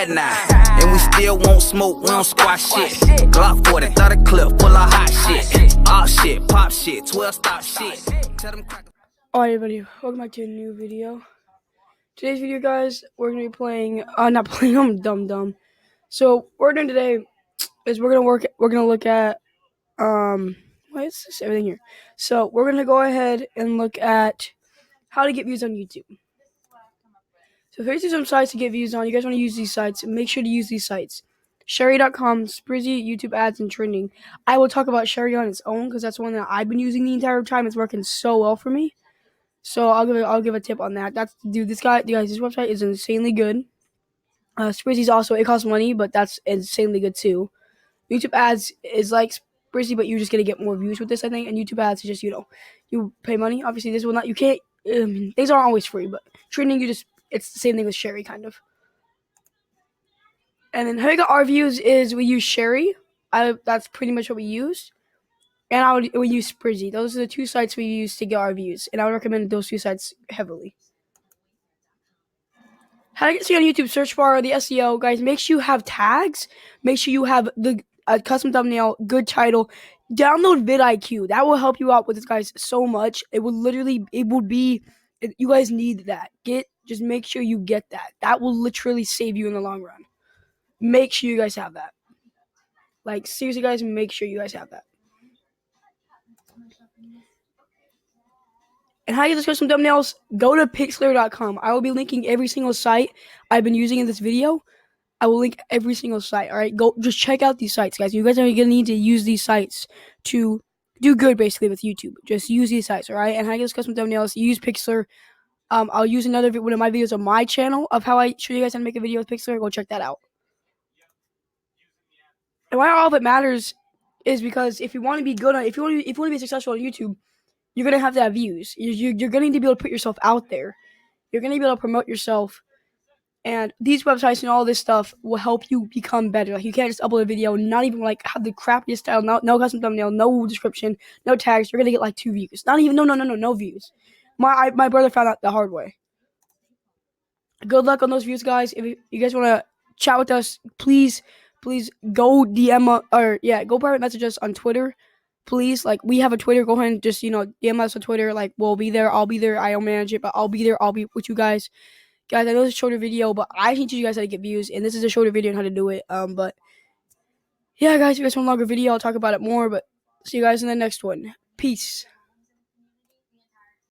that now. And we still won't smoke, we don't squash shit. Glock 40, 30 clip, full of hot shit. All shit, pop shit, 12 stop shit. Alright everybody, welcome back to a new video. Today's video, guys, we're gonna be playing I'm dumb. So what we're doing today is we're gonna look at why is this everything here? So we're gonna go ahead and look at how to get views on YouTube. So here's some sites to get views on. You guys want to use these sites, make sure to use these sites. Sherry.com, Sprizzy, YouTube ads, and trending. I will talk about Sherry on its own because that's one that I've been using the entire time. It's working so well for me. So I'll give a tip on that. This website is insanely good. Sprizzy's also, it costs money, but that's insanely good too. YouTube ads is like Sprizzy, but you're just gonna get more views with this, I think. And YouTube ads is just, you pay money. Obviously, this will not. You can't. Things aren't always free, but trending, it's the same thing with Sherry, kind of. And then how we got our views is we use Sherry. That's pretty much what we use. And we use Sprizzy. Those are the two sites we use to get our views. And I would recommend those two sites heavily. How to get see on YouTube search bar, the SEO, guys, make sure you have tags. Make sure you have the custom thumbnail, good title. Download vidIQ. That will help you out with this, guys, so much. You guys need that. Just make sure you get that. That will literally save you in the long run. Make sure you guys have that. Like, seriously, guys, make sure you guys have that. And how you get custom thumbnails, go to pixlr.com. I will be linking every single site I've been using in this video. I will link every single site, all right? Go, just check out these sites, guys. You guys are going to need to use these sites to do good, basically, with YouTube. Just use these sites, all right? And how you get custom thumbnails, use Pixlr. I'll use one of my videos on my channel of how I show you guys how to make a video with Pixlr. Go check that out. And why all of it matters is because if you want to be good if you want to be successful on YouTube, you're gonna have to have views. You're gonna need to be able to put yourself out there. You're gonna be able to promote yourself, and these websites and all this stuff will help you become better. Like, you can't just upload a video, not even like have the crappiest style, no custom thumbnail, no description, no tags. You're gonna get like 2 views. Not even no views. My brother found out the hard way. Good luck on those views, guys. If you guys want to chat with us, please go go private message us on Twitter. Please, like, we have a Twitter. Go ahead and just, DM us on Twitter. Like, we'll be there. I'll be there. I don't manage it, but I'll be there. I'll be with you guys. Guys, I know it's a shorter video, but I can teach you guys how to get views, and this is a shorter video on how to do it. But yeah, guys, if you guys want a longer video, I'll talk about it more. But see you guys in the next one. Peace.